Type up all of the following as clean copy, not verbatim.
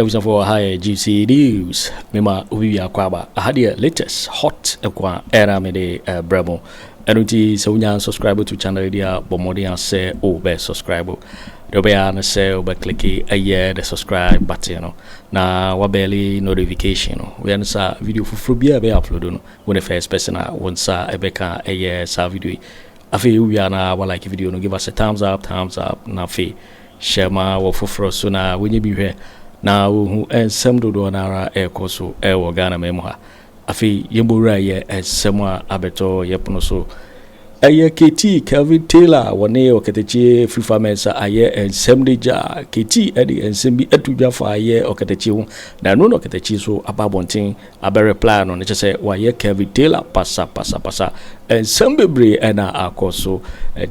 was for high GC news. Mema Ubiya Kwaba. I had the latest hot Aremeyaw Bremo. Enuti so unya subscribe to channel dia bomodi an say be subscribe. Do be an say o be click the subscribe button no. Na wa belly notification no. We answer video for be upload no. When the first person wants ebeka sa video. Afi we na wa like video no, give us a thumbs up na fi share ma wo foforo so na we be hwe na wo ensem dodo na ara ekoso wo Ghana memo ha afi yembura ye ensem a abeto yepono so KT Kelvin Taylor wone Okatakyie FIFA mensa aye ensem deja KT edi ensem bi atudwa fa aye Okatakyie ho na no Okatakyie so ababonten abe reply no ne chese wa ye Kelvin Taylor pasa ensem bebre na akoso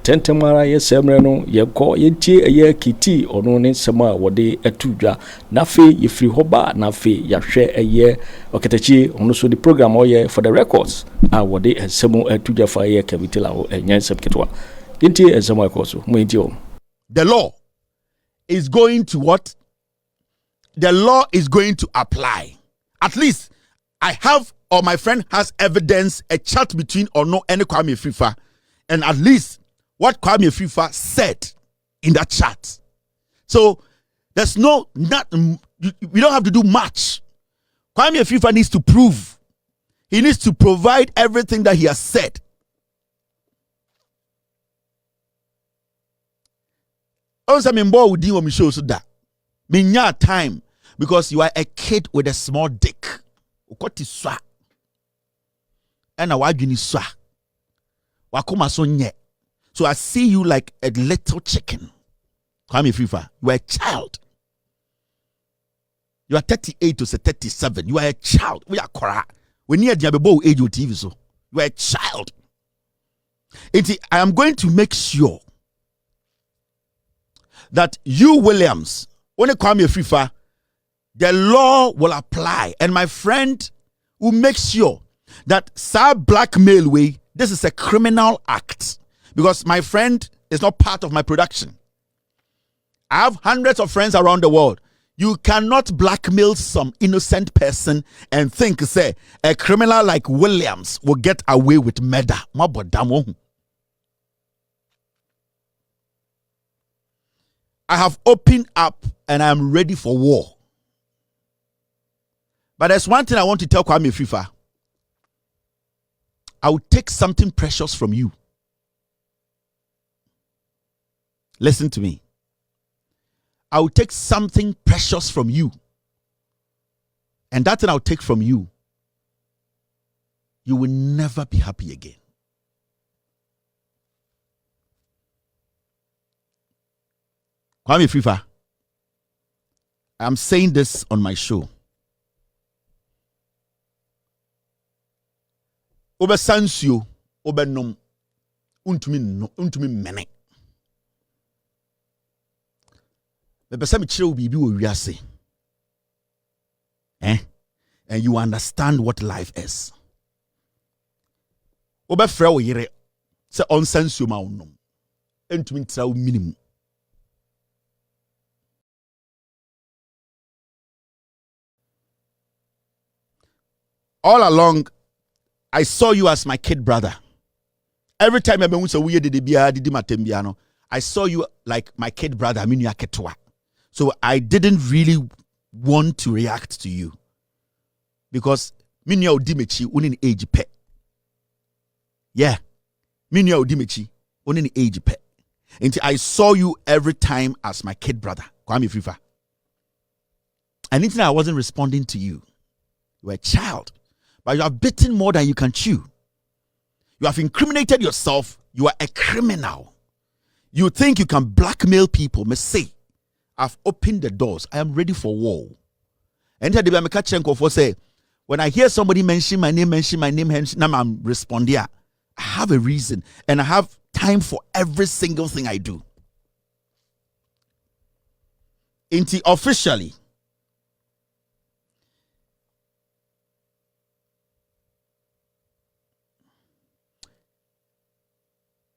tentemara ye semre no ye ko ye tie aye KT ono ne sema wode atudwa na fe ye free hoba na fe ya hwe aye Okatakyie ono so the program oye for the records wode ensem atudwa fa aye Kelvin Taylor. The law is going to what? The law is going to apply. At least I have, or my friend has evidence, a chat between Anno and Kwame Fifa, and at least what Kwame Fifa said in that chat. So there's we don't have to do much. Kwame Fifa needs to prove. He needs to provide everything that he has said. Also, time because you are a kid with a small dick. And so I see you like a little chicken. Kwame Fifa, you are a child. You are 38 to 37. You are a child. We are kora. We near Diabebo age of TV, so you are a child. I am going to make sure that you, Williams, when it comes to FIFA, the law will apply. And my friend will make sure that blackmail way, this is a criminal act. Because my friend is not part of my production. I have hundreds of friends around the world. You cannot blackmail some innocent person and think, say, a criminal like Williams will get away with murder. I have opened up and I am ready for war. But there's one thing I want to tell Kwame Fifa. I will take something precious from you. Listen to me. I will take something precious from you. And that thing I'll take from you, you will never be happy again. Kwame Fifa, I'm saying this on my show. Obe sansio, obe nom, untumi mene. Bepesa mi chire bibi wo wiase. And you understand what life is. Obe frɛ wo yere se on sansio ma onom. Entumi ntra wo minimum. All along, I saw you as my kid brother. Every time I saw you like my kid brother. So I didn't really want to react to you. Because minya odimechi unin age pe. Yeah. Minya odimechi unin age pe. Until I saw you every time as my kid brother. Kwame Fifa. And until I wasn't responding to you. You were a child. But you have bitten more than you can chew. You have incriminated yourself. You are a criminal. You think you can blackmail people. Me say, I've opened the doors. I am ready for war. And say, when I hear somebody mention my name, now I'm responding. I have a reason. And I have time for every single thing I do. Officially,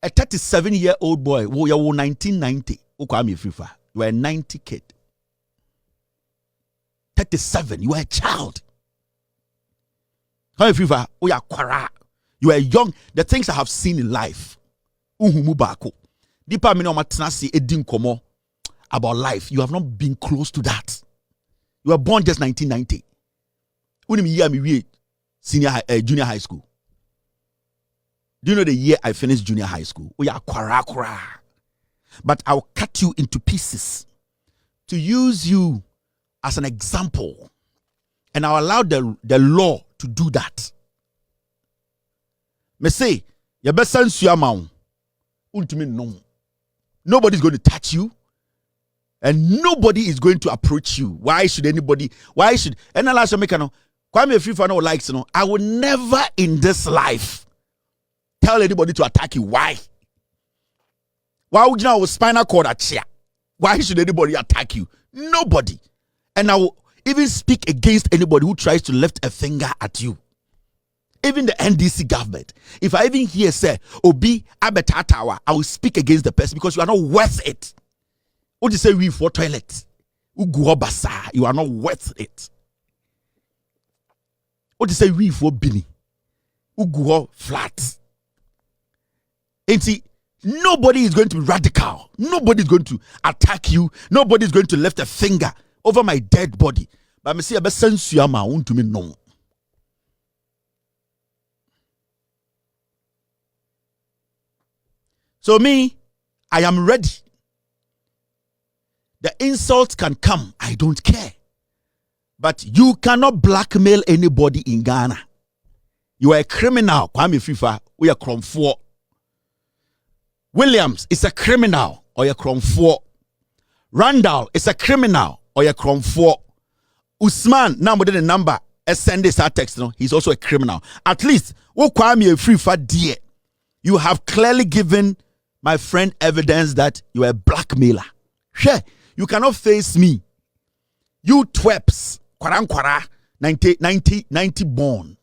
a 37-year-old boy, who you were 1990, you were a 90 kid. 37. You are a child. How if you are young? The things I have seen in life. Deeper about life. You have not been close to that. You were born just 1990. Junior high school. Do you know the year I finished junior high school? But I'll cut you into pieces to use you as an example. And I'll allow the law to do that. Me say, you best sense your mouth. Nobody's going to touch you. And nobody is going to approach you. Why should anybody? Why should? And the last American, Kwame free for no likes. No, I will never in this life tell anybody to attack you. Why? Why would you know with spinal cord at chair? Why should anybody attack you? Nobody. And I will even speak against anybody who tries to lift a finger at you. Even the NDC government. If I even hear say, Obi Abetatawa, I will speak against the person because you are not worth it. What you say we for toilet? You are not worth it. What you say we for Bini? Flat. And see, nobody is going to be radical. Nobody is going to attack you. Nobody is going to lift a finger over my dead body. But I say, I be sense you ma to me no. So me, I am ready. The insults can come. I don't care. But you cannot blackmail anybody in Ghana. You are a criminal. Kwame Fifa, we are Chrome 4. Williams is a criminal or a Chrome 4. Randall is a criminal or a Chrome 4. Usman, now within the number, send this text, no, he's also a criminal. At least, Kwame Fifa, dear, you have clearly given my friend evidence that you are a blackmailer. Sure, you cannot face me. You twerps, kwara, 90 born.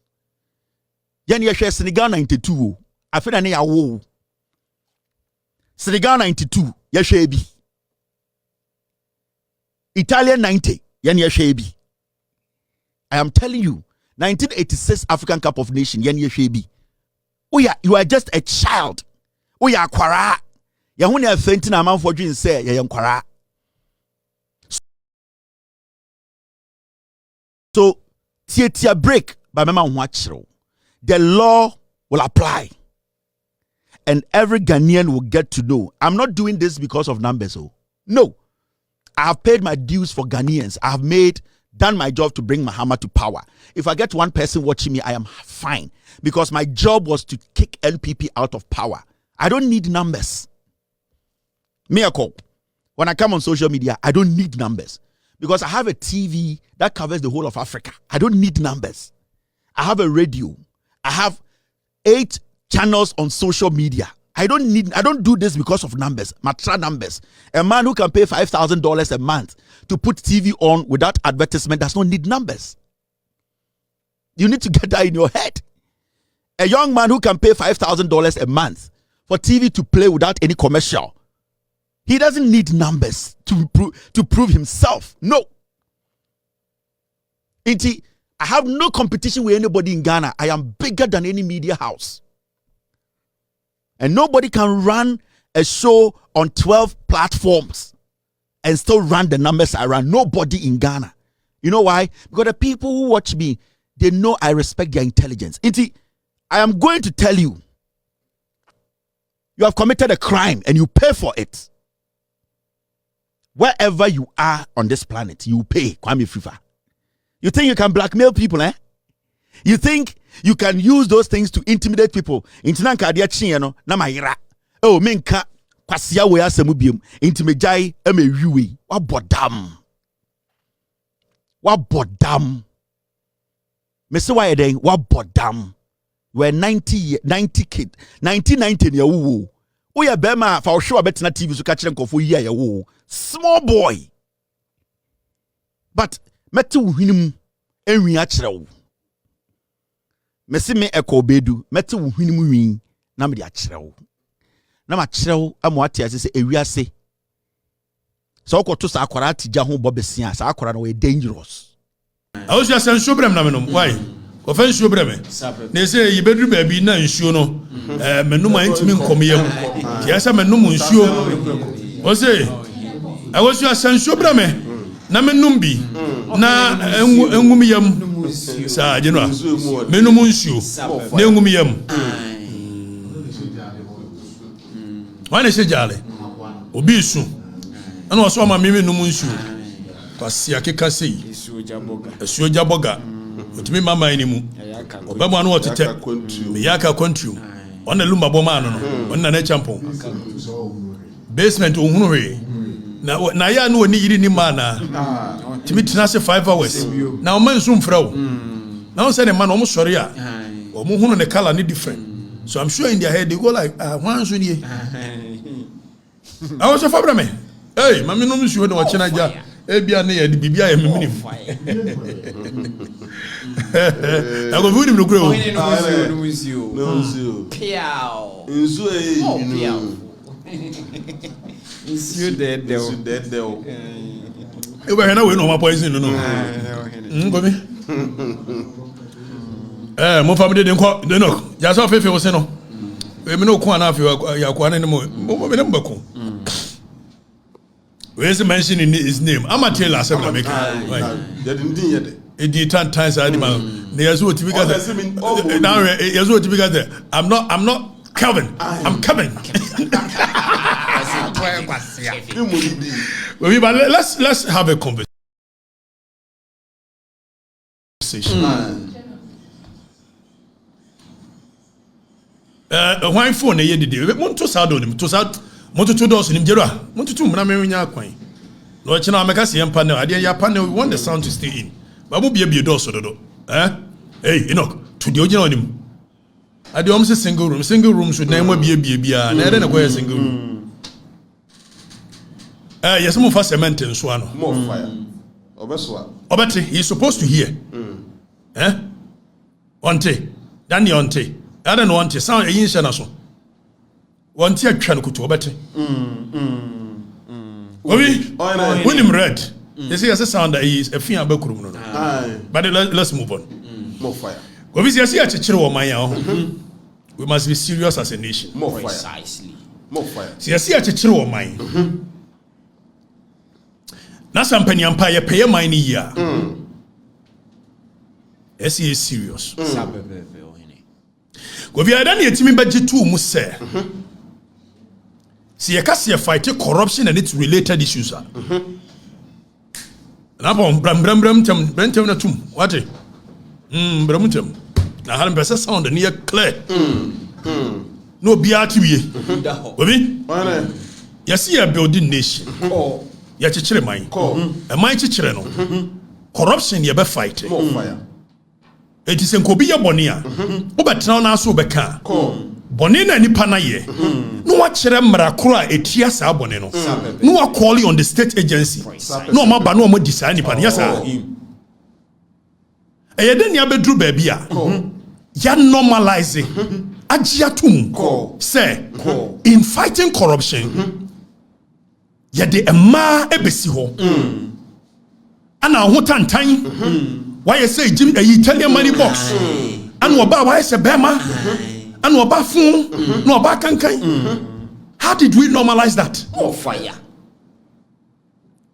Yen yeshe Senegal 92. Afena ne yawo. Senegal 92, yeshe bi. Italian 90, yen yeshe bi. I am telling you, 1986 African Cup of Nations, yen yeshe bi. You are just a child. We are kwara. Yahuni a fainting a man for dream say ya kwara. So tia break by mama watchro. The law will apply. And every Ghanaian will get to know. I'm not doing this because of numbers. Oh. No. I have paid my dues for Ghanaians. I have done my job to bring Mahama to power. If I get one person watching me, I am fine. Because my job was to kick NPP out of power. I don't need numbers. Miracle. When I come on social media, I don't need numbers. Because I have a TV that covers the whole of Africa. I don't need numbers. I have a radio. I have 8 channels on social media. I don't do this because of numbers. Matra numbers. A man who can pay $5,000 a month to put TV on without advertisement does not need numbers. You need to get that in your head. A young man who can pay $5,000 a month for TV to play without any commercial, he doesn't need numbers to prove himself. No. I have no competition with anybody in Ghana. I am bigger than any media house. And nobody can run a show on 12 platforms and still run the numbers I run. Nobody in Ghana. You know why? Because the people who watch me, they know I respect their intelligence. I am going to tell you, you have committed a crime and you pay for it. Wherever you are on this planet, you pay. Kwame Fifa. You think you can blackmail people, eh? You think you can use those things to intimidate people? Oh, minka kwasia we asemubium. Intimidate emewiwe. Wabodam. Me say why then? Wabodam. We're 90 kid. 1990 ya wo. We are bema for sure betina TV so catch them for year ya wo. Small boy. But meti wuhinim enwi akere wo. Mesi me ekobedu meti wuhinim win na me de akere wo. Na ma kere wo amwate ase se ewiase. So okoto sa akwara tija ho bobesia sa akwara no we dangerous. I was just saying, Shobrem Naminum. Why? Offense Shobreme. They say you better be na inshuno. Menuma intimin comiyam. Yes, I'm a numun show. Was I was just saying, Shobreme. Naminumbi. Na engumiyam. Sa, you know. Menumun show. Neungumiyam. Why is it jolly? Obisu. And also, my mimi no munsu. Kwasiake kasi. Esuoja boga. Otimi mama enimu. Obama no otete. Meyaka kontu. Ona lumba boma no no. Ona na champon. Basement ohunu we. Na ya no ni yiri ni mana. Timi tena se 5 hours. Na o man sum fra wo. Na o say the man o mo sori a. O mo hunu ne color ni different. So I'm sure in their head they go like one so ni. I was a fabra me. Hey, mami no msuo na wachena ja. Ebia na ye di bibia ye miminim. I go food him no grow. No msuo. Piao. Nsuo e piao. Nsuo dead. E ba na we no ma poison no. Go me. Mo family de nko de no. Ja so fefe wo se no. E me no ko ana afi ya ko ana ne mo me ne mbako. Where's mentioning his name? I'm a tailor. I'm a maker. It 10 times I demand. I'm not Calvin. I'm Kevin. But let's have a conversation. Why phone ye did you? Want to sound on him to sound. Monto doors in Jera. Monto to Mnamenya Quine. Lord China Macassi and Panel, idea your panel, we want the sound to stay in. But will be a door so do. Hey, Enoch, to the original him. I do almost a single room. Single room should name be a baby, and I don't acquire a single room. Yes, some of us cement and swan. More fire. Obeti, he's supposed to hear. Onte, Danny Onte. I don't want to sound a yin shanaso. One tear can go to Obeti. When him read, they say as a sound that he is a fear backroom. But let's move on. More fire. Obviously, I see a chiro my we must be serious as a nation. More fire. Precisely. More fire. See, I see a chiro my now some penny empire pay mine year. I see is serious. Go be done yet me budget 2 must say. See, a cassia fight corruption and its related issues. And upon Bram Bentum na tum. What? Bramutum. Now, having better sound near clear. No BRTV. You see a building nation. Yet a chile mine. A mighty chileno. Corruption, you be fighting. More fire. It is in Kobia Bonia. But now, so beka. Bonina ni panaye. No otchere mrakura etia sa boneno. No calling on the state agency. No maba no mo design ni pan. Yes sir. Eyeden ya bedru baby a. Ya normalizing. Agiatum. Say in fighting corruption. Ya de ema ebesi ho. Ana ho tantan. Why you say Jim Italian money box? And waba why say bema? And no about phone, no about kankai. How did we normalize that? Oh, fire.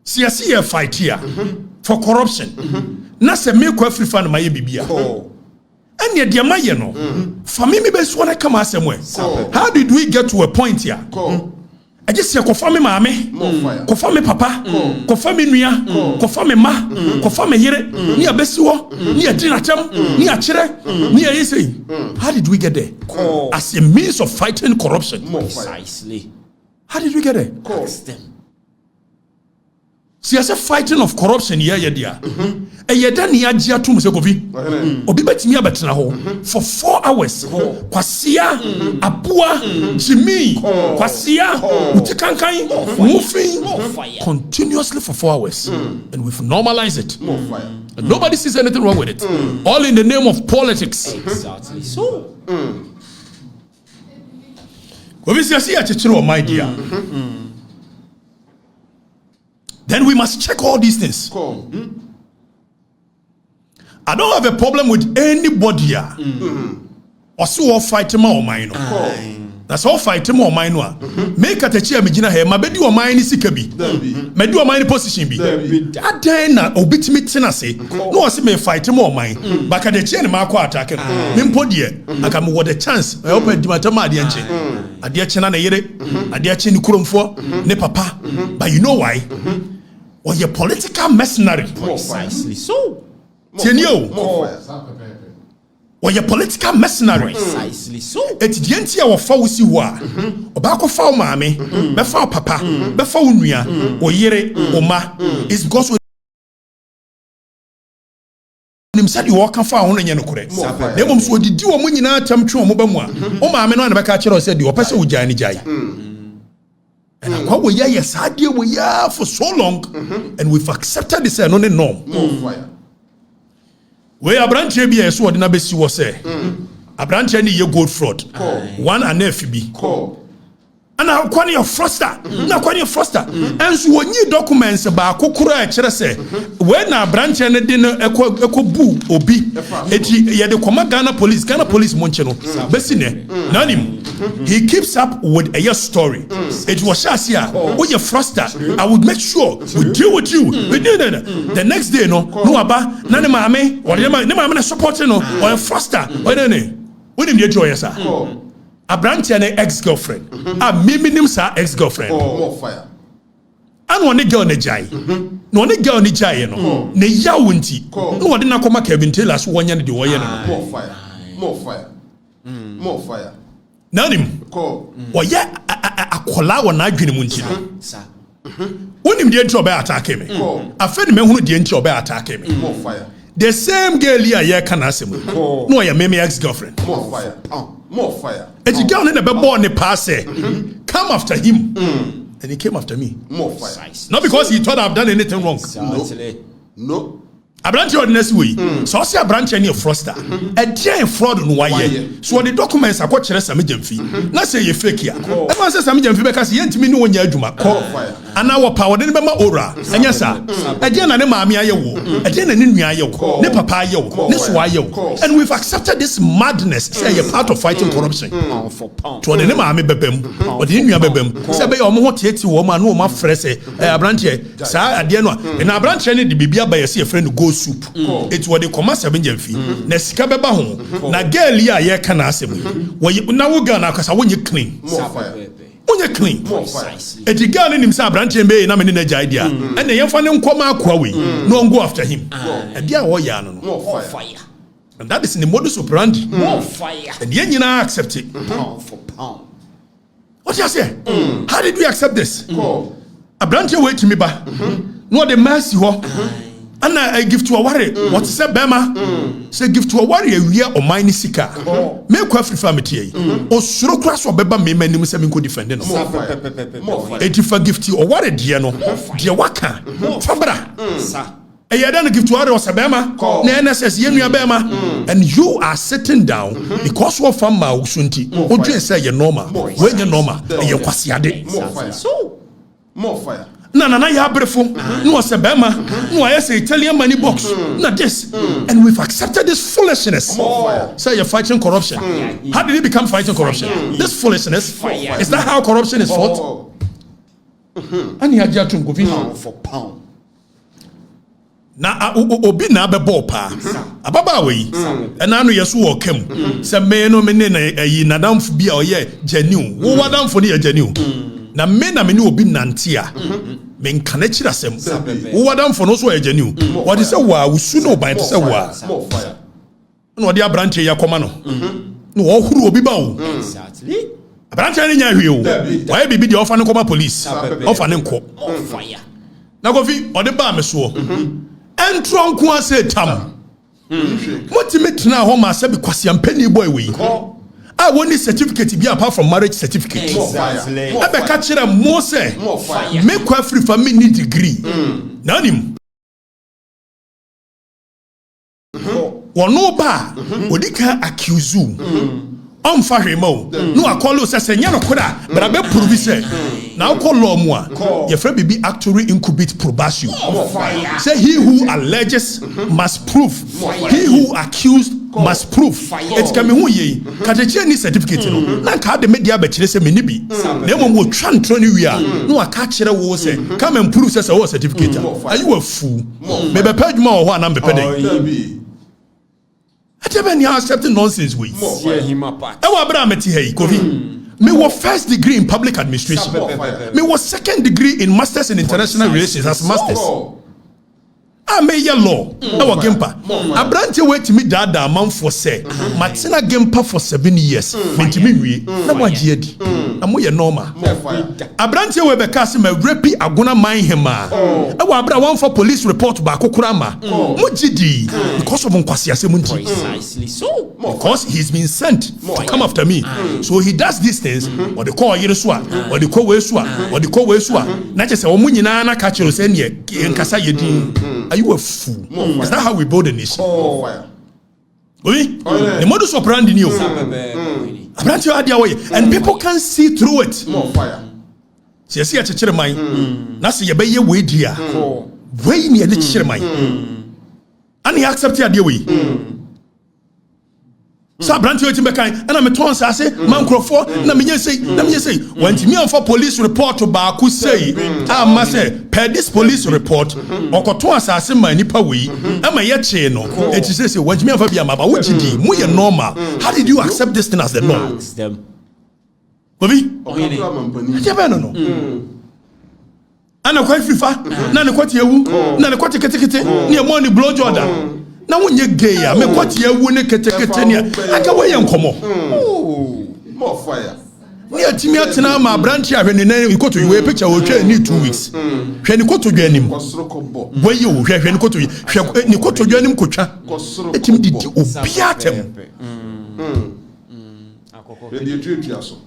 See a fight here for corruption. Nasa make every fan my bibia. And yet, dear Mayano, for me, best want to come out somewhere. How did we get to a point here? I just say, confirm me, confirm me, papa, confirm me, confirm me, ma, confirm me here, near Besuo, near Dinatam, near Chere, near Yesi. How did we get there? As a means of fighting corruption. Precisely. How did we get there? Ask them. See, as a fighting of corruption, yeah, dear. A yedani ajia tum sekovi. Obi betimi abetina ho for 4 hours. Kwasia, Abua, Jimmy, Kwasia, Utikankai, moving continuously for 4 hours. And we've normalized it. And nobody sees anything wrong with it. All in the name of politics. Exactly. So. Obviously, my dear. Then we must check all these things. I don't have a problem with anybody. Also, fight him or mine. That's all fight him or mine. Make a teacher, Megina here, my bedi or mine is sikabi. May do a mine position be. That day, obit me tenacity. No, I see me fight him or mine. Back at the chain, Marco attacking. Nimpodier, I come with a chance. I open the Matamadianche. A dear Chenana Yere, a dear Chin Kurumfo, ne papa. But you know why? Or your political mercenary. Precisely so. Tenio. Or your political mercenary. Precisely so. It's the entire of Fauci wa. Obako Fau Mame, Befau Papa, Befau Nuya, or Yere, Oma, is because him said you walk and found on correct. They won't so did you a winning out time to Mobamwa. Oh, Mamma, and Bacachero said you are person with Jani Jai. And what we yes, had you we are for so long, and we've accepted this and only norm. Where a branch be so what Nabesi was say. A branch any your gold fraud. One and FB. And now quite your froster. Now quite your froster. And so when you documents about Kokura say when a branch and dinner echo boo or be it the Ghana police Moncheno. Besine. Nanim. He keeps up with a story. It was Shasia. Oh, you froster. I would make sure we deal with you. The next day, no aba, none mame, or the supporting or a froster. What didn't you enjoy, sir? A branch and an ex-girlfriend. A minimum sir ex-girlfriend. More fire. And one girl ne jai. No one girl ne jai no. Ne ya wunti. No one didn't come Kevin tell us one yan the way. More fire. More fire. More fire. Nanim. Or ya a kola one I dream munchi. When him the entry by attacking me. I fed me who the entry by attacking me. More fire. The same girl here can ask him. No, I am ex-girlfriend. More fire. More fire. And the girl in the born the pass come after him. And he came after me. More fire. Not because he thought I've done anything wrong. No. A branch of next way. So I see a branch any froster. A giant fraud on why. So the documents are quite Sammy Gyamfi. Not say you fake here. Everyone says Sammy Gyamfi because he ain't me no one year Juma. And our power didn't remember Ora. And yes, sir. Again, I never me ayo. Again, I didn't ayo. Ne papa yo. Ne swayo. And we've accepted this madness. Say you're part of fighting corruption. To the name of me bebem. Or the India bebem. Say be omo tieti woman no ma frese. A branch here. Sir, at the end. And a branch any the bibia by a friend go soup. It was the commerce of Gyamfi. Na sika beba ho. Na girl ya ye kana asem. Wo na wo girl na kasa wo nye clean. More fire. When you clean. More fire. Et the girl in himself branch be na me na idea. And the young fan nkoma akwa we. No go after him. And dia wo ya no. More fire. And that is in the modus operandi. More fire. And the nyina accept it. Pound for pound. What you say? How did we accept this? A branch wait to me ba. No the mercy ho. And I give to a worry. What say Bema? Say give to a warrior we are or mine sika. Make Kwafri family. O suro class or beba me many museum could defend. More fire. More fire. If I give to a worry dear no. Dear waka. Fabra. Sir. And you don't give to other Sabema. Nana says Yenu Bema. And you are sitting down because what from Mausunti. What do you say you're normal? When you're normal, and you're quasiade. More fire. So. More fire. Na ya brefo no Sabema no I say Italian money box na this and we've accepted this foolishness. Say you're fighting corruption. How did it become fighting corruption? This foolishness. Is that how corruption is fought? And you had to go Pound for pound. na obi na bebo pa ababa we and anu yeso wo kam se me no me na yi nadamfo bi a oye genuine wo wadamfo ne genuine na me na me ne obi nante a me nkane kira sem wo wadamfo no so ye genuine what is say wa usu no ban say wa More fire. no dia branch ya koma no no wo huru obi ba wo Exactly. branch ni nya hwe o why bibi de ofa ne koma police ofa ne nko More fire. na go fi ode ba me so entro nko ase tam motimetna ho ma se be kwase ampani boy we I want this certificate be apart from marriage certificate. Exactly. I be catch them more say More fire. make Kwafri family degree. Nanim. Wono ba odika accuse on Fahimo. No, I call you Sanyano Koda, but I bet prove it. Now call law more. Your friend be actually incubate probation. Say he who alleges must prove. He who accused must prove. It's coming who ye. Katecheni certificate. Na ka de media be kire se me nibi. Na mo wo twa ntroni wi a. No aka kire wo se. Come and prove say wo certificate. Are you a fool? Me be page ma wo ho na be pede. I never knew accepting nonsense with. I was Abraham Hey, Kofi. Me was first degree in public administration. Me was second degree in masters in international relations as masters. I made your law. I was Gempa. I branch away to me that man for say. Martina Gempa for 7 years. Minti me na mo jiedi. Amo ye normal. I branch away because me repi agona mind him. I was abra one for police report ba kokurama. Mo jidi because of nkwasi asem nti. Precisely so. Because he's been sent to come after me. So he does these things. Or they call Yereswa. Or they call Weswa. Or they call Weswa. Na che se omo nyina na ka chiro se ne nkasa yedi. Are you a fool? Is that how we build a nation? The modus operandi new. And people can see through it. See, I see a church mine. Nasi yebeye we dia. Way me a church mine. And he accepted the way. So branch you and I'm a ton say man crofo na me say when me for police report to Baku say I must say per this police report okoto asase man nipa we am ye che no it say when me for bia ma ba which di mu ye normal. How did you accept this thing as the norm? Bobby no ana kwa fifa na ne kwati ewu na ne kwati ketekete ne money blow Jordan. Na wonye gay ya me kwati ewu ne ketekete ne aka we ye nkomo More fire. Ni atimi atena ma branch ahwe ne na ikoto we picture wo twa ni 2 weeks hwe ni koto dwanim we ye wo hwe ni koto hwe ni koto dwanim kotwa etimi didi obiatem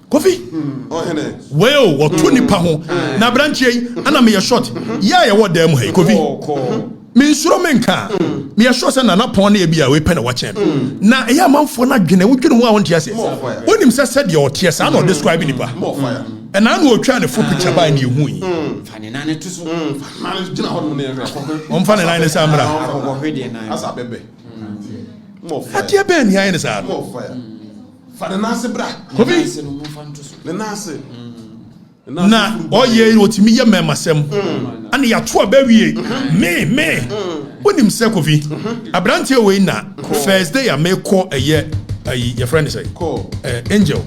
Kofi well what to nipa ho na branch yi ana me ye short ya ye wo dem he Kofi me nsuro menka me ye short na pon na e bia we pene wa chen na e ya manfo na dwene wo dwene ho a won tie ase wonim se said your tears I no describe nipa and I know try the full picture by ni hu yi fane na ne to so man gina ho no na on fane na ne samra asa bebe more fire atia ben ya ne sa more fire fane na se bra Kofi no mo fan to so ne na se na oye otimi ye memasem ana ya to abawie me wonim se Kofi abrante we na first day I make call your friend say call angel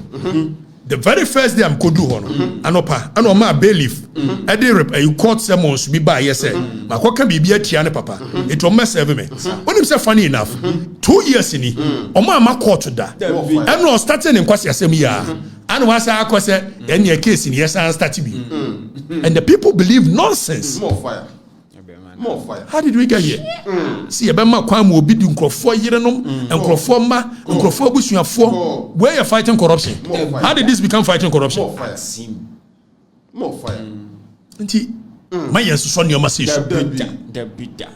the very first day I'm kodu ho no anopa ana o ma bailiff e dey court summons bi ba ye say makoka bibia tia ne papa it will mess me wonim se funny enough 2 years ni o ma court da and no starting in kwasi asem ya and was I say any case in yes and start be and the people believe nonsense. More fire. More fire. How did we get here? See a bema kwa mu obi di nkrofo yerenom nkrofo ma nkrofo abusuafo where you fighting corruption. How did this become fighting corruption? More fire. More fire. Nti my yes so ne o message the bidda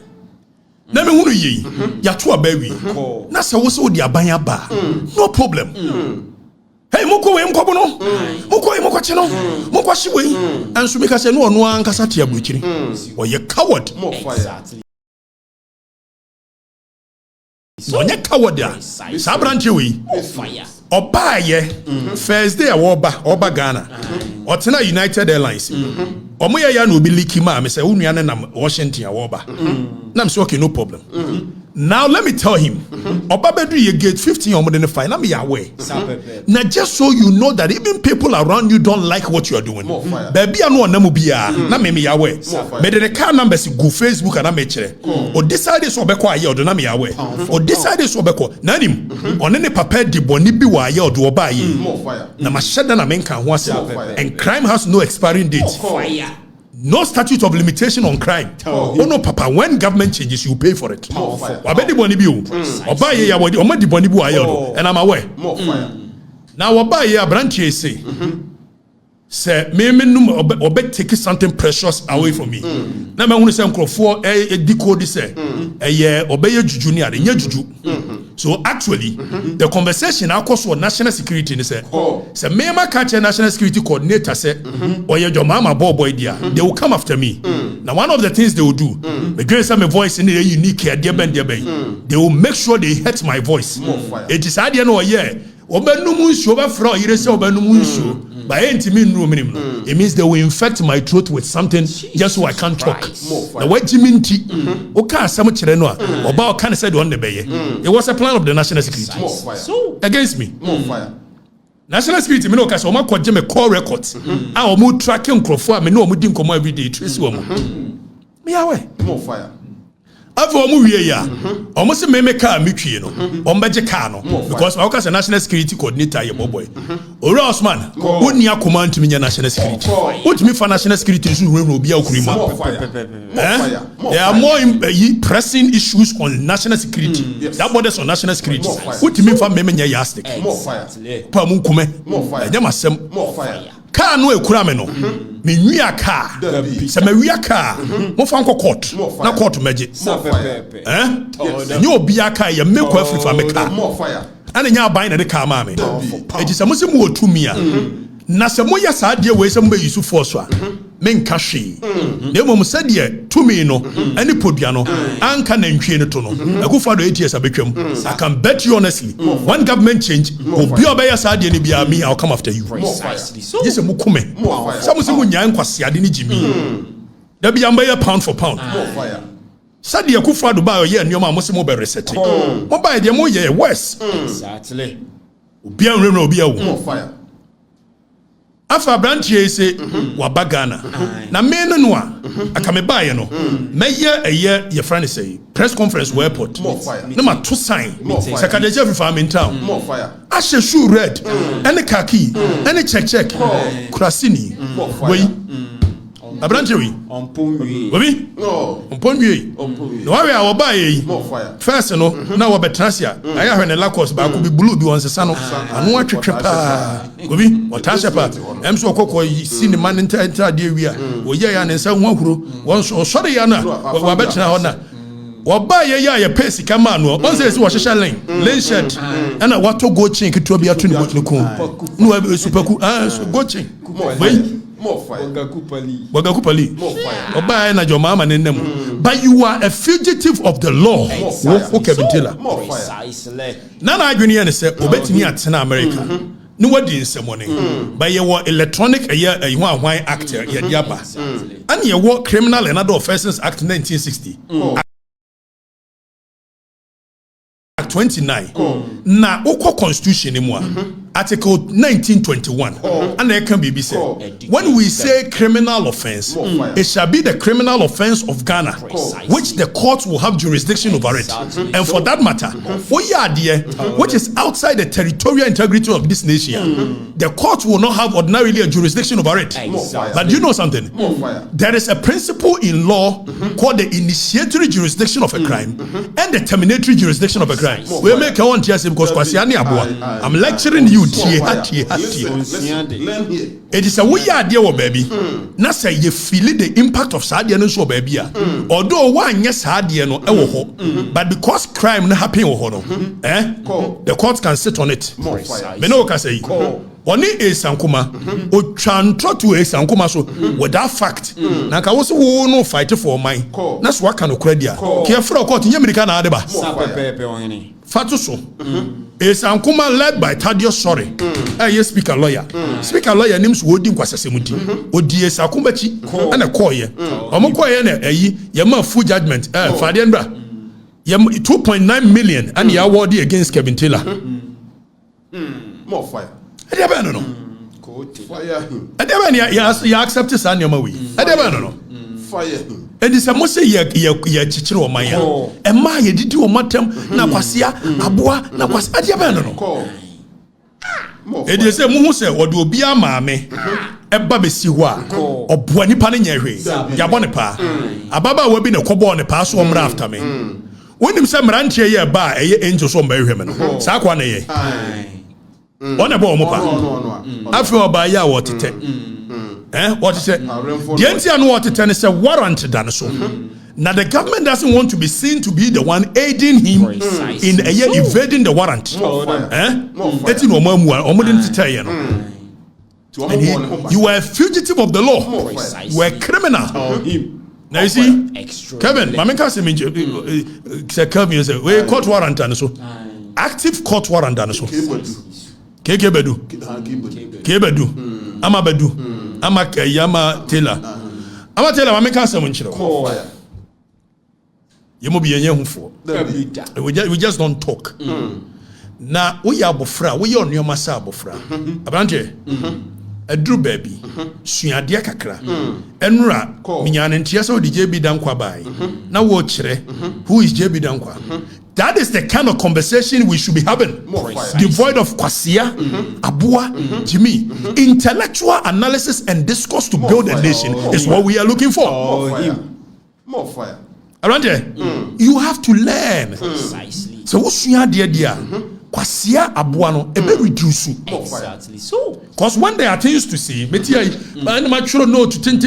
na me hunu yi ya to abawi na se wo se wo di aban aba no problem. Hey, moko we mkobo no. Moko che no. Moko hye anso me ka se no ono ankasa te abuchiri. Oye coward. Exactly. So onye coward ya. Sa branch we. Fire. Oba ye first day oba Ghana. Otena United Airlines. Omo ya na obi liki ma me say unua na Washington ya oba. Na me say okay no problem. Now let me tell him, Obabedu ye gate 15 or more than fine. I'm aware. Now just so you know that even people around you don't like what you are doing. Baby, I know Namubia. Na me aware. But the car numbers go Facebook and I'm or decide this obeko aye or do na me aware. Or decide this obeko. Nanim on any papa di boni bi wa aye or do oba aye. Na mashada na menka ho ase. And crime has no expiring date. Fire. No statute of limitation on crime. Oh no, Papa. When government changes, you pay for it. Wabedi boni bi o. Oba ye ya wadi. Oma di boni bi wa yo. And I'm aware. More fire. Now oba ye abranche say me num obe take something precious away from me. Na me hunu say nkrofo decode say ye obe ye juju ni ade nye juju. So actually, the conversation I cause for national security in say Mema catch a national security coordinator say or your mama boy dear, they will come after me. Now one of the things they will do, the grace of my voice in a unique they will make sure they hurt my voice. It is idea no it means they will infect my throat with something just so I can't talk. The way Jiminti, okay, some children about can say on the bay. It was a plan of the national security against me. National security, me no case. Oma kwa jeme call records. Ah, omu tracking crofo. Me no omu din komo every day. Trace omu. Me awe. More fire. After omu wiye ya, omu se me car me twi no. Omu beje car no. Because I was a national security coordinator ye boy. Ora Osman, woni akoma ntimi nya national security. Wotimi fa national security so huru obi akurima. There are more pressing issues on national security. That borders on national security. Wotimi fa me nya yastic. More fire. Pa mu kume. Nya masem. More fire. Car no ekura me no. Me nwia car. Se me wia car. Mo fa nko court. Na court meje. Nyo obi aka ye me kwa free fa me car. More fire. Ana nya aban na de car ma me. Eti se mo se mo otumi a. Na se mo ya sa de we se mo be yusu force a. Me nka hwe. Na mo se de tumi no ani podua no anka na ntwe ne to no. Akufo Addo ATS abetwam. I can bet you honestly, one government change, obi obaya sa de ne bia me I'll come after you. Precisely. So yes mo kume. Some se mo nya nkwase ade ne jimi. Da bia mbaya pound for pound. More fire. Sadi Akufo Addo ba ye nneoma mo se mo be reset. Mo ba de mo ye west. Exactly. Obi anwere na obi awu. More fire. Afa branchie se wabagana na me no a aka me bae no meye ye friend say press conference where airport na ma to sign secretary of farming town More fire. ashe shoe red any khaki any check kurasini we abranchie we Ompomwi. obi No. ompomwi no wa a wobae yi More fire. first no na wo betrasia aya hwe ne lakos ba ko bi blue bi wonsesa no anu atwetwe pa obi otasha pa emso okoko cinema nta de wi a oye ya ne nsa hu ahuro wonso sore ya na wa betra ho na wobae ya ya pesi kama no onse si wo hyehyɛ lane shirt ana wato go chin keto bi ato ne ko no wa supaku go chin More fire. Wagakupali. More fire. Oba na jo mama ne nem. But you are a fugitive of the law. Okay, Bintila. More fire. Precisely. Nana adwene ne se obetimi atena America. No wadi nsemone. But you were electronic a one actor ye diaba. And you were Criminal and Other Offences Act 1960. Act 29. Na oko constitution ni mu Article 1921 and there can be said when we say criminal offense, it shall be the criminal offense of Ghana, which the court will have jurisdiction over it. And for that matter, which is outside the territorial integrity of this nation, the court will not have ordinarily a jurisdiction over it. But do you know something? There is a principle in law called the initiatory jurisdiction of a crime and the terminatory jurisdiction of a crime. We make one TSM because I'm lecturing you. It is a way idea or baby. Na say you feel the impact of sadia no so baby. Although one yes sadia no but because crime no happen the court can sit on it. Me no can say Oni esankuma o twantro to esankuma so with that fact na ka wo so wo no fight for mine na so aka no kradia ke fra court nyamrika na ade ba fatu so esankuma led by Tadio Sorry yes speaker lawyer names wo di nkwasesemuti odi esankuma chi na koye omokoye na eyi yema full judgment fade nbra yem 2.9 million and he awarded against Kevin Taylor. More fire. No. Fire him. You accept this and your way. No. Fire him. And it's a must say chichiro or maya. And my did you matem na kwasia abua na kwas no. It is a muhu say what will be a mame eba besi ho a obua nipa ne nyehwe yabone pa ababa we bi ne kobo ne pa so omra after me when him say mrantie ye ba eye angel so mba hweme no sa kwa na ye on e bo mo pa afi oba ya wotete wotete the entia no wotete ne say warrant dan so Now the government doesn't want to be seen to be the one aiding him in evading the warrant. And you were a fugitive of the law. You were a criminal. Now you see, Kevin, my man can't say Kevin is a court warrant and so active court warrant and so. Kebedu, Amabedu, Yama Taylor. Ama Taylor, my man can't say Munchiro. You must be a young fool. We just don't talk. Now we are bofra, we are near Massa bofra. Abrante. A Drew baby, Suyadia Kakra, Enra, Minyan and Tiaso, the JB Dankwa by. Now, otchere, who is JB Dankwa? That is the kind of conversation we should be having. Devoid of Kwasia, Abua, Jimmy. Intellectual analysis and discourse to build a nation is what we are looking for. More fire. Around there, you have to learn. Precisely. So, what's your idea? Kwasia abuano ebe reduce. Exactly. So, because when they are things to see, my children know to tin.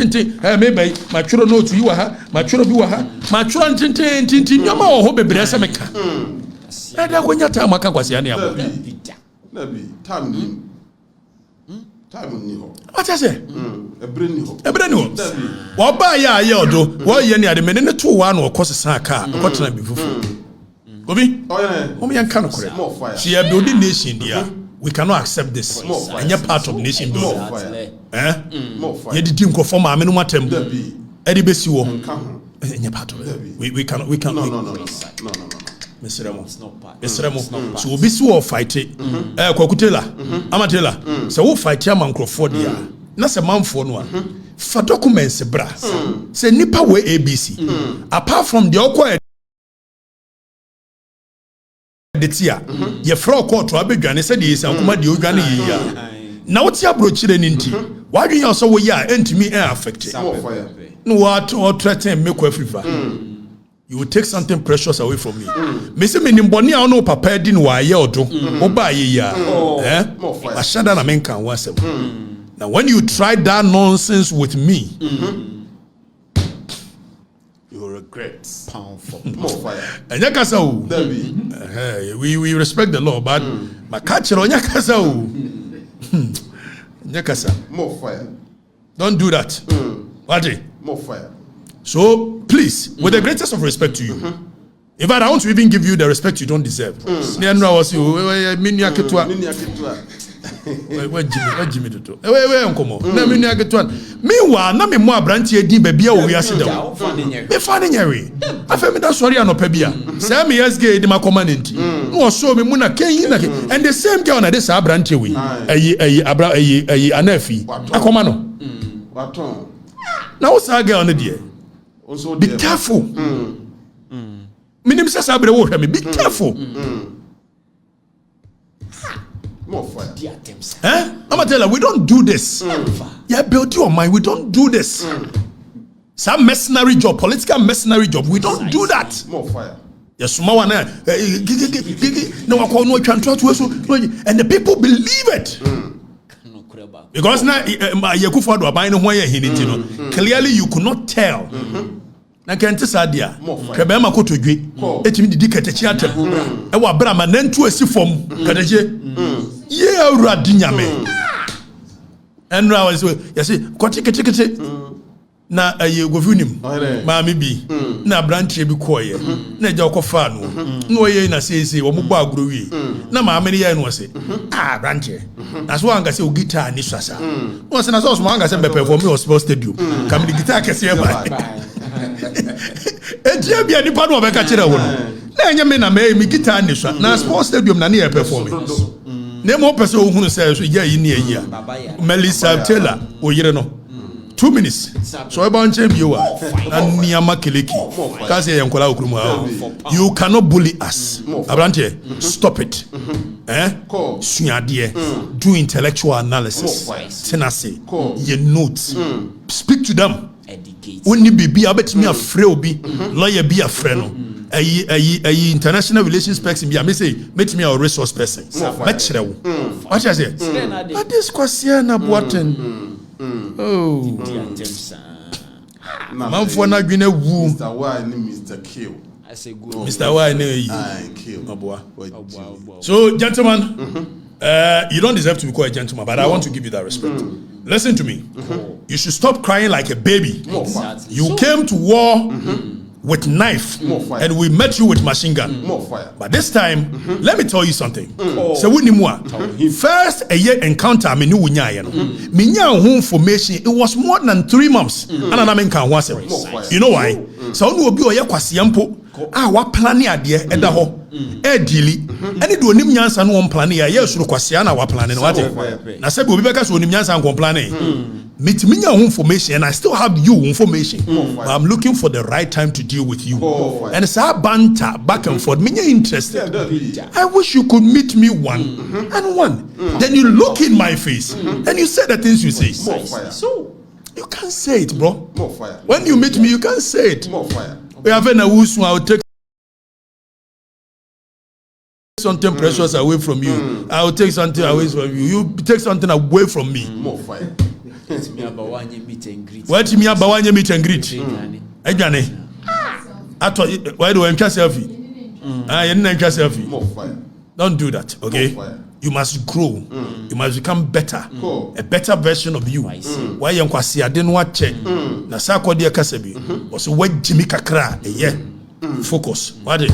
Maybe my children know to you my children be my children tin. Yama o hope be bresa meka. Ada kwenya ta maka kwasia ne abo. Nabi time ni ho. What I say? Ebre ni ho. Wo ba ya ye odo, wo ye ne ade me ne to wa na okosesa ka, okotena bi fufu. Obi, more fire. She are building nation there. We cannot accept this. And you're part of nation building. More fire. You didn't go for my matem. Eddie Besiwo. And you're part of it. We cannot. No. Mr. Remo. So Besiwo fight it. Kwakutela. Amatela. So we fight your man Crawford there. That's a man for no. For documents, bra. Say nipa we ABC. Apart from the awkward. The tia, ye frog court to Abidjan, said he is a command you gonna year. Now what's your brochure ninety? Why do you also we are and to me air affected? No what or threaten make every you will take something precious away from me. Missy Minimboni, I know papa didn't why ye or do or buy ye. I shut down a man can once. Now when you try that nonsense with me, regret. Powerful. More fire. And Yakasa, we respect the law, but my catcher on Yakasa. Yakasa. More fire. Don't do that. What? More fire. So please, with the greatest of respect to you, in fact, I want to even give you the respect you don't deserve. Where Jimmy to do? Where Uncle? Meanwhile, na me mo abrantie din babia wo wiase dem. Me fa ne nyare. Afemi da sorry ano pabia. Sammy SG di makomanenti. No so me mu na ken na and the same girl na this abrantie we. Ayi anafi. Akoma no. Baton. Na wo sa girl no there. Be careful. Minim say sabre wo hwe me. Be careful. More fire. I'm tell you, we don't do this. Yeah, build your mind. We don't do this. Some mercenary job, political mercenary job. We don't do that. More fire. Yes, small one. And the people believe it. Because now, Akufo Addo buying why he clearly you could not tell. Na kente sadia kebe ma kotodwe etimi didi ketechi atem e wa bra ma nantu asi fom ketechi ye awurade nyame enra was yes koti kete na aye govunim ma me bi na branche bi koye na ja okofa no na oye na sese wo mugba aguro wi na ma me ye no se branche na so anga se o guitar ni swasa no se na so mo anga se be perform me hospital stadium kam di guitar kese e ba etia bia ni pa no be ka kire wo no na enye me na me guitar ni swa na sports stadium na ne e perform na mo pese o hunu se so ya yi ni ayi a Melissa Taylor o yire no 2 minutes so e ba nche bi o a niama keleki ka se yenkola okrumu a you cannot bully us abrante stop it suade do intellectual analysis tenacity ye notes speak to them Only be abetimi afre obi lawyer be afre no ayi international relations person be am say metimi a resource person metchire wo what I say but this question na boaten Manfo na dwene wu. Mr. Y ni Mr. Kill. I say good. Mr. Y ne Kill. So, gentlemen, you don't deserve to be called a gentleman, but I want to give you that respect. Listen to me. You should stop crying like a baby. Exactly. You came to war with knife, and we met you with machine gun. More fire. But this time, let me tell you something. So we need first a year encounter. Me knew information. It was more than 3 months. And I can once. You know why? So no be oya kwasiampo. Wa plan ade eda ho. Dili. Any do onim nyansa no plan ya ye suru kwasia na wa plan no what? Na say be obi beka so onim nyansa nko plan meet me information and I still have you information. But I'm looking for the right time to deal with you. And it's a banter back and forth. Me interested. I wish you could meet me one and one. Then you look in my face and you say the things you say. So you can't say it, bro. More fire. When you meet me, you can't say it. More fire. We have a wusu. I'll take something precious away from you. I'll take something away from you. You take something away from me. More fire. it's me about one meet and greet. What me about one meet and greet? Ejane. Ato, why do you enjoy selfie? You didn't enjoy selfie. More fire. Don't do that, okay? You must grow. You must become better. A better version of you. Why you kwasi ade no ache. Na sa kwode kasabi. Also what Jimmy kakra focus. What it?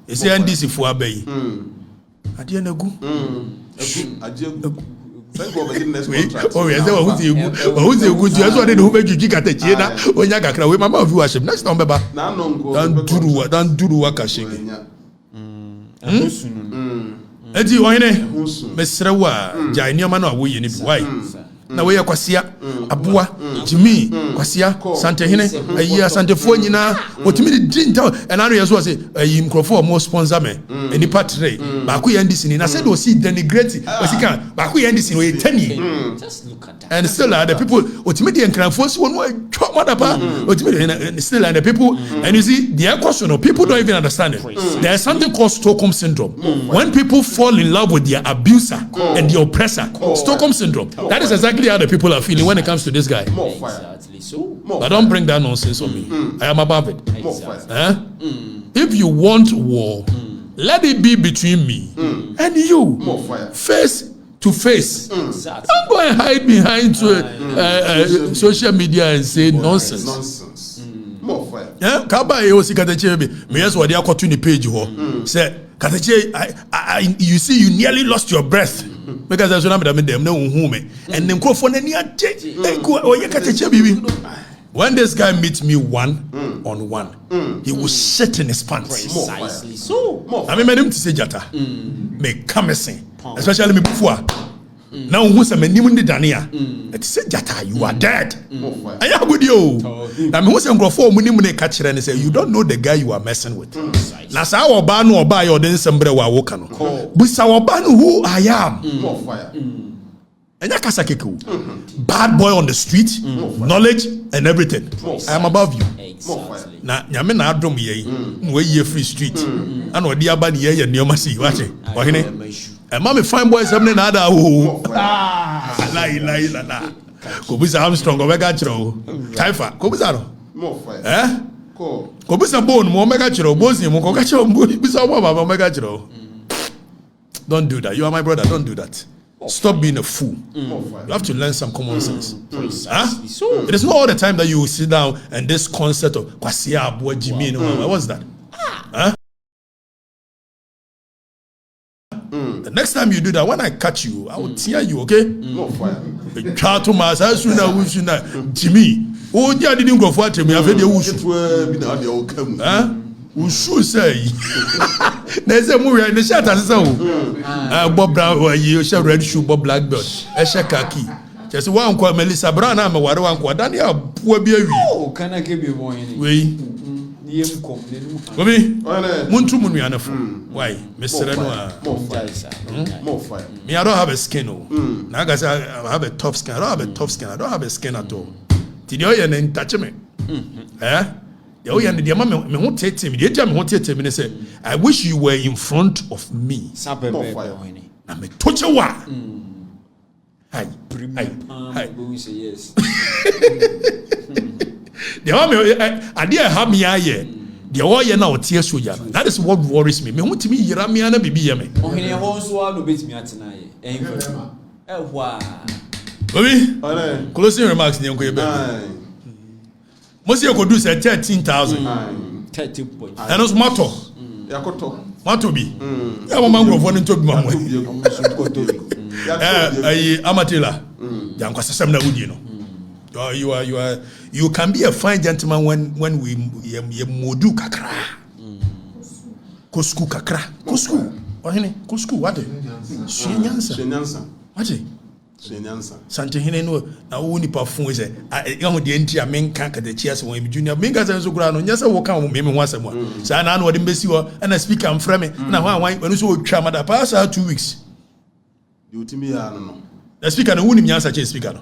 Is there NDC for abayi? Ade na gu. Thank God for the next contract. Oh yes, who's you good? You also did who make you Okatakyie na onya kakra we mama viewership. Next time beba. Dan duru wakashege. Eti ohene mesrewa jai nioma na wo yeni bi why na we yakwasia aboa jimi kwasia sante hene ayi asante fo nyina otimi di nta and anu yeso say ayi mkrofo mo sponsor me eni patre ba ku yandi sini na said o see denigrate osika ba ku yandi sini o yetani Just look at that. and still the people otimi di enkranfo si wonu choma da pa otimi still the people and you see the question of people don't even understand it. There is something called Stockholm syndrome. When people fall in love with their abuser and the oppressor, Stockholm syndrome. That is exactly how the people are feeling when it comes to this guy. More fire. Exactly. So But don't bring that nonsense on me. I am above it. More fire. If you want war, let it be between me and you. More fire. Face to face. exactly. Don't go and hide behind social media and say nonsense. Nonsense. More fire. Kaba e osi Katakyie be me yes wodi akoto ni page ho say Katakyie you see you nearly lost your breath because there's no them na unhu me and them crofo na ni age go oye Katakyie bibi. When this guy meets me one on one, he will shit in his pants. Precisely. So I mean, him to say jata, me come sing, especially me before. Now who say me nimu ndi dania? It say jata, you are dead. I am good you. I mean, who say ngrofo mu nimu ne catch and say you don't know the guy you are messing with. Na sa oba no oba yo den sembre wa woka no. Busa oba no who I am. More fire. Bad boy on the street, knowledge and everything. I am above you. exactly. Na nyame na adom ye we ye free street and odi aba ne ye nyoma si wache ohene e ma me fine boys am na ada o la ko bisa Armstrong o mega chiro taifa ko bisa no More fire. ko bisa bone mo mega chiro bozi mo ko ka chiro bisa o baba mega chiro. Don't do that. You are my brother. Don't do that. Stop being a fool. You have to learn some common sense. So It is not all the time that you will sit down and this concept of kwasia boy Jimmy. What's that? The next time you do that, when I catch you, I will tear you. Okay? More fire. Try to master sooner Jimmy. Oh, yeah, didn't go for me. I've heard you. Ushu say there's a movie in the shirt as so Bob Brown or you shall red shoe Bob black belt a shakaki just one called Melissa Brown I'm a one called Daniel poor baby. oh can I give you one We come Muntu Munianafo. Why, Mr. Renoir? More fire. Me, I don't have a skin. Now I have a tough skin. I don't have a tough skin. I don't have a skin at all. Did you hear and touch me? Oh, yeah, the mama me won't take me. The jam won't take me. Say, I wish you were in front of me. More fire. I'm a toucher. Hi. Yes. The idea have me aye. The oye na otie soja. That is what worries me. Me want me yira me na bibi yeme. Ohene ho so a no betimi atena ye. Ehwa. Obi. Closing remarks ni enko ebe. Mosi ekodu say 13,000. 30 points. And us matter. Yakoto. Matter bi. Ya mama ngrofo ni to bi mamwe. Amatela. Janko sesem na wudi no. You can be a fine gentleman when we modu kakra. Kosku kakra. Kosku. Ohene, kosku what? Shenyansa. What? Shenyansa. Sante hene no na wo ni parfum is ehun de enti amenka ka de chias won bi junior menka say so kura no nyasa wo kan me ho asem a. Sa na no de mbesi ho na speaker am frame na ho anwan enu so otwa mada pass 2 weeks. You timi ya no. The speaker no woni nyansa che speaker no.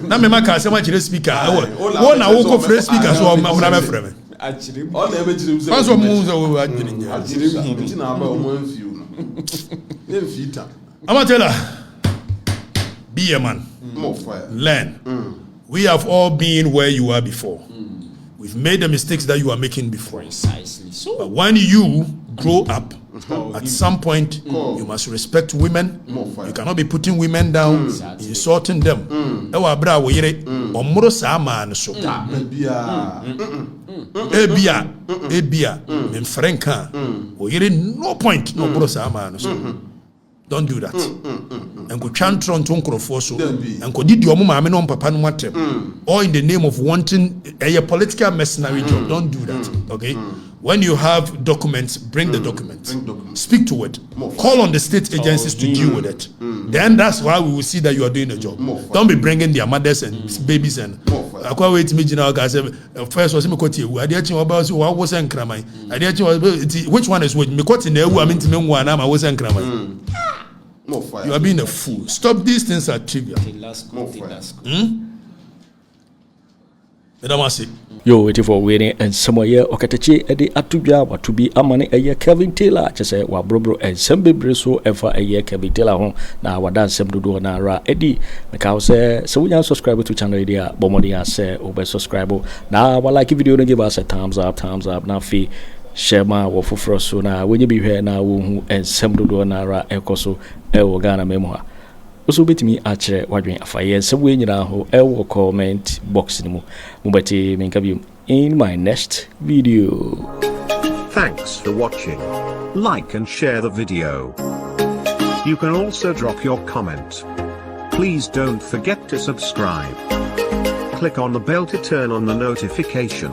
Na me maka asem a chere speaker wo na wo ko frame speaker so na me frame. Achirim. All the ebechirim say. Pass wo mu so adwini nya. Achirim him. Na ba o mo anfiu no. Dem fita. Amatela. Be a man. More fire. Learn. We have all been where you are before. We've made the mistakes that you are making before. Precisely. So But when you grow up, at some point, you must respect women. You cannot be putting women down, insulting them. Ewa bra wo yire omro sa man so. Ebia, men franka. Wo yire no point no bro sa man so. Don't do that. And go chantron to nkrofo so. And go did your mama no papa no matem. Or in the name of wanting a political mercenary job. Don't do that. Okay? When you have documents, bring the documents. Speak to it. Call on the state agencies to deal with it. Then that's why we will see that you are doing the job. Don't be bringing their mothers and babies and akwa wait me jina ga say first was me kwoti ewu ade achi oba so wa wo se nkraman ade achi which one is which me kwoti na ewu am ntime nwa na ma wo se nkraman. You are being a fool. Stop, these things are trivial. Yo, waiting for waiting and somewhere here. Okatakyie edi atubia watubi amane eye Kevin Taylor. Chese wa brobro and sembe breso efa eye Kevin Taylor hon na wadan semdodo na ra edi. Meka say so we subscribe to channel dia bomodi say obe subscribe na wa like video no give us a thumbs up na fi share ma wo foforo so na wenye bi hwe na wo hu and semdodo na ra ekoso e wo Ghana memo ha. Also betimi otchere wadwen afaye sebwe nyina ho ewo comment box ni mu mubati menkabi in my next video. Thanks for watching. Like and share the video. You can also drop your comment. Please don't forget to subscribe. Click on the bell to turn on the notification.